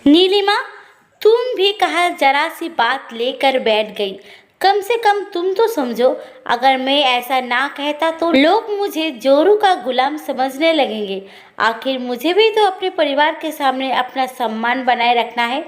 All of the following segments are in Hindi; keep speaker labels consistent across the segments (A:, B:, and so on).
A: नीलिमा, तुम भी कहा जरा सी बात लेकर बैठ गई। कम से कम तुम तो समझो, अगर मैं ऐसा ना कहता तो लोग मुझे जोरू का गुलाम समझने लगेंगे। आखिर मुझे भी तो अपने परिवार के सामने अपना सम्मान बनाए रखना है।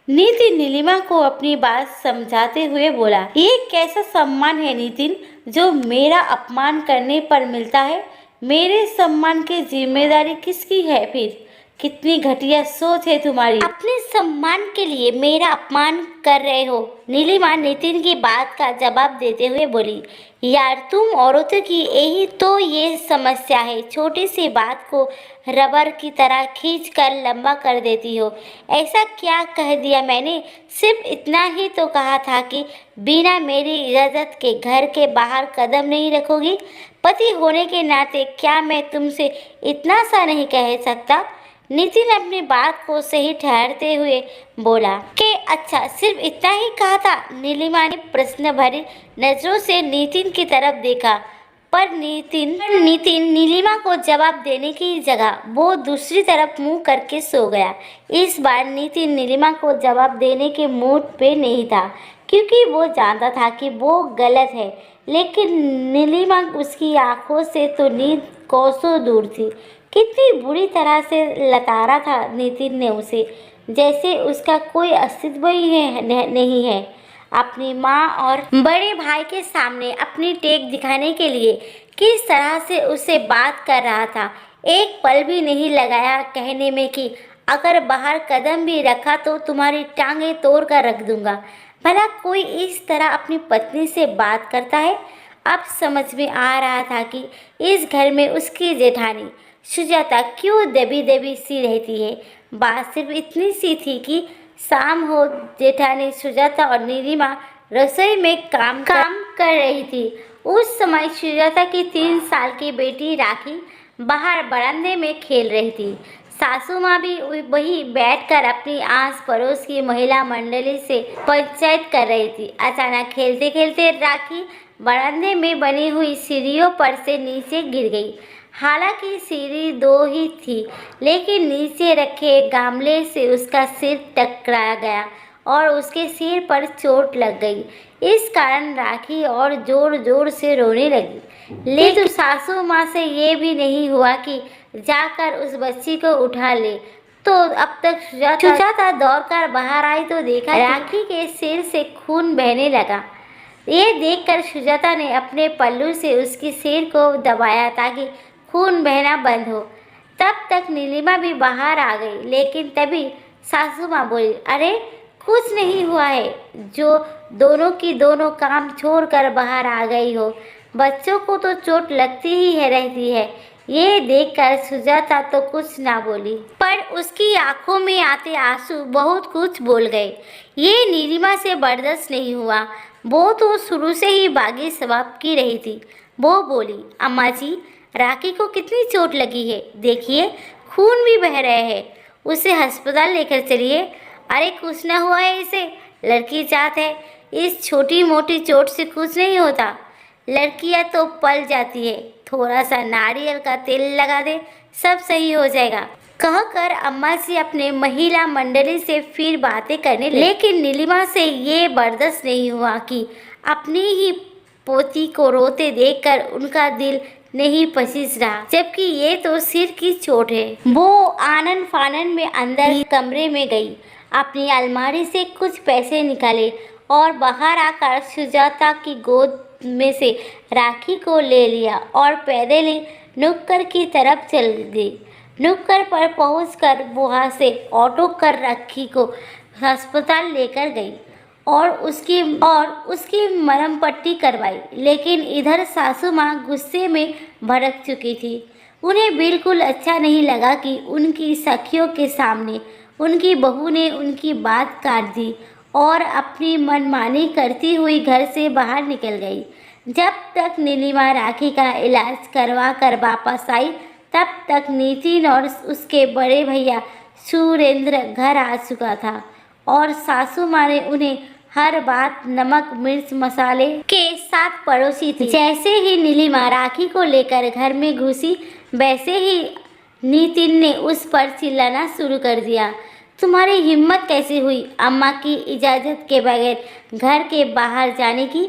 A: नितिन नीलिमा को अपनी बात समझाते हुए बोला, ये कैसा सम्मान है नितिन, जो मेरा अपमान करने पर मिलता है? मेरे सम्मान की जिम्मेदारी किसकी है फिर? कितनी घटिया सोच है तुम्हारी। अपने सम्मान के लिए मेरा अपमान कर रहे हो? नीलिमा नितिन की बात का जवाब देते हुए बोली, यार तुम औरतों की यही तो ये समस्या है, छोटी सी बात को रबर की तरह खींच कर लंबा कर देती हो। ऐसा क्या कह दिया मैंने? सिर्फ इतना ही तो कहा था कि बिना मेरी इजाज़त के घर के बाहर कदम नहीं रखोगी। पति होने के नाते क्या मैं तुमसे इतना सा नहीं कह सकता? नितिन अपनी बात को सही ठहरते हुए बोला कि अच्छा सिर्फ इतना ही कहा था। नीलिमा ने प्रश्न भरी नजरों से नितिन की तरफ देखा, पर नितिन नीलिमा को जवाब देने की जगह वो दूसरी तरफ मुंह करके सो गया। इस बार नितिन नीलिमा को जवाब देने के मूड पे नहीं था, क्योंकि वो जानता था कि वो गलत है, लेकिन नीलिमा उसकी आंखों से तो नींद कोसों दूर थी। कितनी बुरी तरह से लताड़ा था नितिन ने उसे, जैसे उसका कोई अस्तित्व ही नहीं है। अपनी माँ और बड़े भाई के सामने अपनी टेक दिखाने के लिए किस तरह से उससे बात कर रहा था। एक पल भी नहीं लगाया कहने में कि अगर बाहर कदम भी रखा तो तुम्हारी टांगें तोड़ कर रख दूंगा। भला कोई इस तरह अपनी पत्नी से बात करता है? अब समझ में आ रहा था कि इस घर में उसकी जेठानी सुजाता क्यों दबी दबी सी रहती है। बात सिर्फ इतनी सी थी कि शाम हो, जेठानी सुजाता और नीलिमा रसोई में काम कर रही थी। उस समय सुजाता की 3 साल की बेटी राखी बाहर बरामदे में खेल रही थी। सासू माँ भी वही बैठकर अपनी आस पड़ोस की महिला मंडली से पंचायत कर रही थी। अचानक खेलते खेलते राखी बरामदे में बनी हुई सीढ़ियों पर से नीचे गिर गई। हालांकि सीढ़ी 2 ही थी, लेकिन नीचे रखे गामले से उसका सिर टकरा गया और उसके सिर पर चोट लग गई। इस कारण राखी और जोर जोर से रोने लगी, लेकिन सासू माँ से ये भी नहीं हुआ कि जाकर उस बच्ची को उठा ले। तो अब तक सुजाता दौड़कर बाहर आई तो देखा राखी के सिर से खून बहने लगा। ये देखकर सुजाता ने अपने पल्लू से उसके सिर को दबाया ताकि खून बहना बंद हो। तब तक नीलिमा भी बाहर आ गई, लेकिन तभी सासू माँ बोली, अरे कुछ नहीं हुआ है, जो दोनों की दोनों काम छोड़कर बाहर आ गई हो। बच्चों को तो चोट लगती ही है रहती है। ये देखकर सुजाता तो कुछ ना बोली, पर उसकी आंखों में आते आंसू बहुत कुछ बोल गए। ये नीलिमा से बर्दाश्त नहीं हुआ। वो तो शुरू से ही बागी स्वभाव की रही थी। वो बोली, अम्मा जी, राखी को कितनी चोट लगी है, देखिए खून भी बह रहे हैं, उसे अस्पताल लेकर चलिए। अरे कुछ ना हुआ है इसे, लड़की जात है, इस छोटी मोटी चोट से कुछ नहीं होता। लड़कियां तो पल जाती है, थोड़ा सा नारियल का तेल लगा दे, सब सही हो जाएगा। कहकर अम्मा जी अपने महिला मंडली से फिर बातें करने लगी। लेकिन नीलिमा से ये बर्दाश्त नहीं हुआ कि अपनी ही पोती को रोते देखकर उनका दिल नहीं पसीज रहा, जबकि ये तो सिर की चोट है। वो आनन फानन में अंदर कमरे में गई, अपनी अलमारी से कुछ पैसे निकाले और बाहर आकर सुजाता की गोद में से राखी को ले लिया और पैदल ही नुक्कड़ की तरफ चल गई। नुक्कड़ पर पहुंचकर वहां से ऑटो कर राखी को अस्पताल लेकर गई और उसकी मरहम पट्टी करवाई। लेकिन इधर सासू माँ गुस्से में भड़क चुकी थी। उन्हें बिल्कुल अच्छा नहीं लगा कि उनकी सखियों के सामने उनकी बहू ने उनकी बात काट दी और अपनी मनमानी करती हुई घर से बाहर निकल गई। जब तक नीलिमा राखी का इलाज करवा कर वापस आई, तब तक नितिन और उसके बड़े भैया सुरेंद्र घर आ चुका था और सासू माँ ने उन्हें हर बात नमक मिर्च मसाले के साथ परोसी थी। जैसे ही नीलिमा राखी को लेकर घर में घुसी, वैसे ही नितिन ने उस पर चिल्लाना शुरू कर दिया। तुम्हारी हिम्मत कैसे हुई अम्मा की इजाज़त के बगैर घर के बाहर जाने की?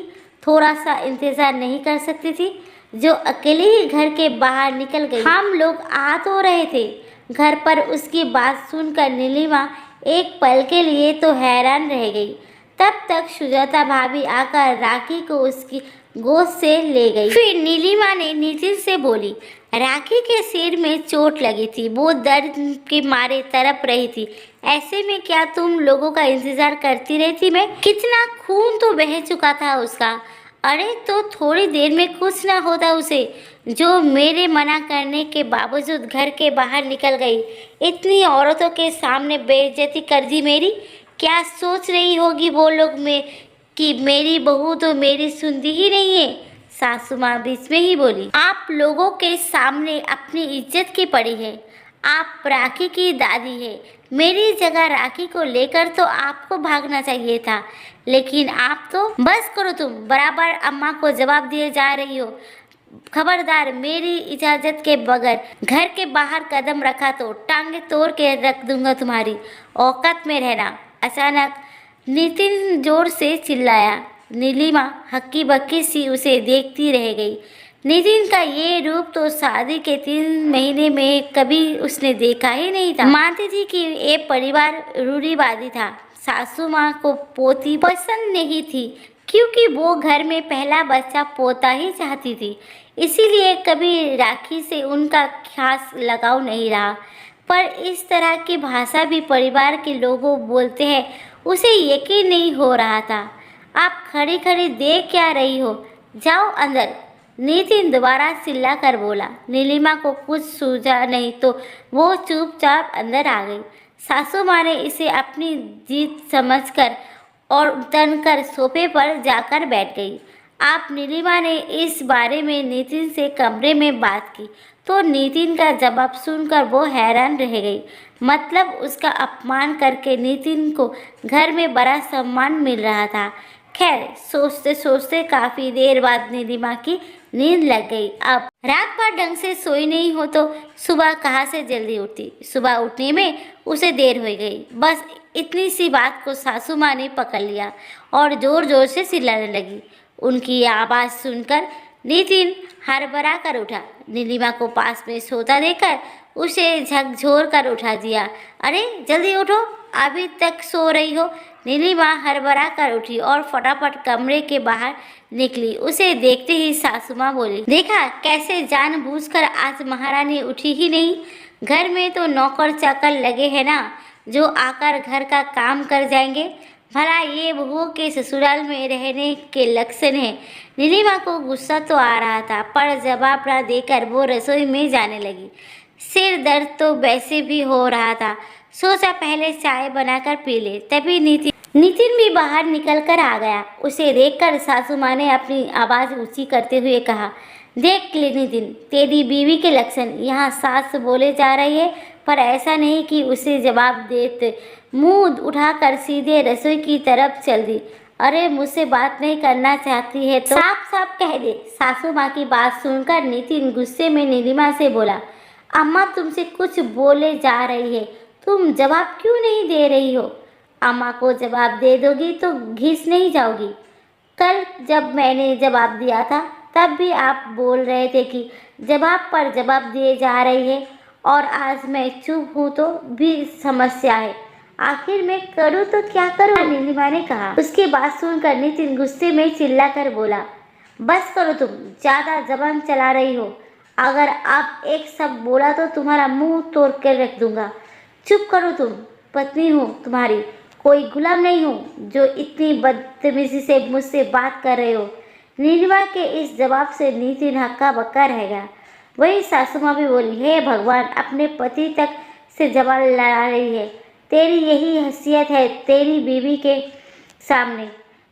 A: थोड़ा सा इंतज़ार नहीं कर सकती थी? जो अकेले ही घर के बाहर निकल गई। हम लोग आ तो रहे थे घर पर। उसकी बात सुनकर नीलिमा एक पल के लिए तो हैरान रह गई। तब तक सुजाता भाभी आकर राखी को उसकी गोद से ले गई। फिर नीलिमा ने नितिन से बोली, राखी के सिर में चोट लगी थी, वो दर्द के मारे तड़प रही थी। ऐसे में क्या तुम लोगों का इंतजार करती रहती मैं? कितना खून तो बह चुका था उसका। अरे तो थोड़ी देर में कुछ ना होता उसे, जो मेरे मना करने के बावजूद घर के बाहर निकल गई। इतनी औरतों के सामने बेइज्जती कर दी मेरी। क्या सोच रही होगी वो लोग में कि मेरी बहू तो मेरी सुनती ही नहीं है। सासू माँ बीच में ही बोली, आप लोगों के सामने अपनी इज्जत की पड़ी है। आप राखी की दादी है। मेरी जगह राखी को लेकर तो आपको भागना चाहिए था, लेकिन आप तो बस करो, तुम बराबर अम्मा को जवाब दिए जा रही हो। खबरदार, मेरी इजाजत के बगैर घर के बाहर कदम रखा तो टांगे तोड़ के रख दूंगा तुम्हारी। औकात में रहना। अचानक नितिन जोर से चिल्लाया। नीलिमा हक्की बक्की सी उसे देखती रह गई। नितिन का ये रूप तो शादी के 3 महीने में कभी उसने देखा ही नहीं था। मानती थी कि ये परिवार रूढ़िवादी था। सासू माँ को पोती पसंद नहीं थी, क्योंकि वो घर में पहला बच्चा पोता ही चाहती थी। इसीलिए कभी राखी से उनका खास लगाव नहीं रहा। पर इस तरह की भाषा भी परिवार के लोगों बोलते हैं, उसे यकीन नहीं हो रहा था। आप खड़ी खड़ी देख क्या रही हो? जाओ अंदर। नितिन दोबारा चिल्ला कर बोला। नीलिमा को कुछ सूझा नहीं तो वो चुपचाप अंदर आ गई। सासू माँ ने इसे अपनी जीत समझकर और तनकर सोफे पर जाकर बैठ गई। आप नीलिमा ने इस बारे में नितिन से कमरे में बात की तो नितिन का जवाब सुनकर वो हैरान रह गई। मतलब उसका अपमान करके नितिन को घर में बड़ा सम्मान मिल रहा था। खैर, सोचते सोचते काफ़ी देर बाद नीलिमा की नींद लग गई। अब रात भर ढंग से सोई नहीं हो तो सुबह कहाँ से जल्दी उठती। सुबह उठने में उसे देर हो गई। बस इतनी सी बात को सासू माँ ने पकड़ लिया और ज़ोर ज़ोर से चिल्लाने लगी। उनकी आवाज़ सुनकर नितिन हड़बड़ा कर उठा। नीलिमा को पास में सोता देखकर उसे झकझोर कर उठा दिया। अरे जल्दी उठो, अभी तक सो रही हो। नीलिमा हड़बड़ा कर उठी और फटाफट कमरे के बाहर निकली। उसे देखते ही सासू माँ बोली, देखा कैसे जानबूझकर आज महारानी उठी ही नहीं। घर में तो नौकर चाकर लगे हैं ना, जो आकर घर का काम कर जाएंगे। भला ये बहू के ससुराल में रहने के लक्षण है। नीलिमा को गुस्सा तो आ रहा था, पर जवाब ना देकर वो रसोई में जाने लगी। सिर दर्द तो वैसे भी हो रहा था। सोचा पहले चाय बनाकर पी ले। तभी नितिन भी बाहर निकल कर आ गया। उसे देखकर सासू माँ ने अपनी आवाज़ ऊंची करते हुए कहा, देख ले नितिन, तेरी बीवी के लक्षण। यहाँ सास बोले जा रही है, पर ऐसा नहीं कि उसे जवाब देते मुंह उठाकर सीधे रसोई की तरफ चल दी। अरे मुझसे बात नहीं करना चाहती है तो साफ साफ कह दे। सासू माँ की बात सुनकर नितिन गुस्से में नीलिमा से बोला, अम्मा तुमसे कुछ बोले जा रही है, तुम जवाब क्यों नहीं दे रही हो? अम्मा को जवाब दे दोगी तो घिस नहीं जाओगी। कल जब मैंने जवाब दिया था तब भी आप बोल रहे थे कि जवाब पर जवाब दिए जा रही है, और आज मैं चुप हूँ तो भी समस्या है। आखिर मैं करूँ तो क्या करूँ? नीलिमा ने कहा। उसकी बात सुनकर नितिन गुस्से में चिल्लाकर बोला, बस करो, तुम ज़्यादा जबान चला रही हो। अगर आप एक शब्द बोला तो तुम्हारा मुंह तोड़ कर रख दूंगा। चुप करो, तुम पत्नी हूँ तुम्हारी, कोई गुलाम नहीं हूँ जो इतनी बदतमीजी से मुझसे बात कर रहे हो। नीलिमा के इस जवाब से नितिन हक्का बक्का रह गया। वही सासू माँ भी बोली, हे भगवान, अपने पति तक से जवाब लड़ा रही है। तेरी यही हैसियत है तेरी बीवी के सामने,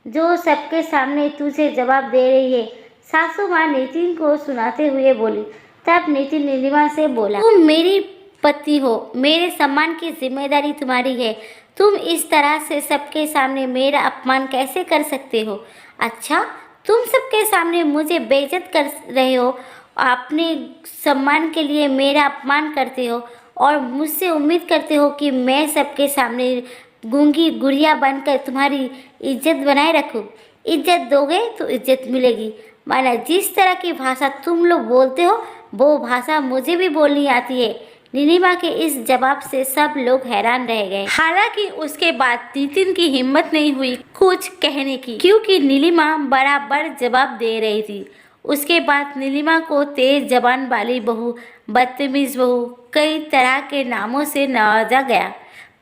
A: जो सबके सामने तुझे जवाब दे रही है। सासू माँ नितिन को सुनाते हुए बोली। तब नितिन नीलिमा से बोला, तुम मेरी पत्नी हो, मेरे सम्मान की जिम्मेदारी तुम्हारी है। तुम इस तरह से सबके सामने मेरा अपमान कैसे कर सकते हो? अच्छा, तुम सबके सामने मुझे बेइज्जत कर रहे हो, अपने सम्मान के लिए मेरा अपमान करते हो और मुझसे उम्मीद करते हो कि मैं सबके सामने गूंगी गुड़िया बनकर तुम्हारी इज्जत बनाए रखूं। इज्जत दोगे तो इज्जत मिलेगी, वरना जिस तरह की भाषा तुम लोग बोलते हो वो भाषा मुझे भी बोलनी आती है। नीलिमा के इस जवाब से सब लोग हैरान रह गए। हालांकि उसके बाद नितिन की हिम्मत नहीं हुई कुछ कहने की, क्योंकि नीलिमा बराबर जवाब दे रही थी। उसके बाद नीलिमा को तेज जबान वाली बहू, बदतमीज बहू, कई तरह के नामों से नवाजा गया।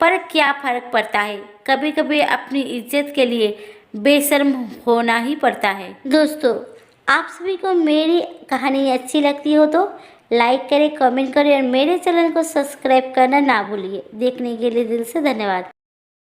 A: पर क्या फर्क पड़ता है, कभी कभी अपनी इज्जत के लिए बेशर्म होना ही पड़ता है। दोस्तों, आप सभी को मेरी कहानी अच्छी लगती हो तो लाइक करें, कमेंट करें और मेरे चैनल को सब्सक्राइब करना ना भूलिए। देखने के लिए दिल से धन्यवाद।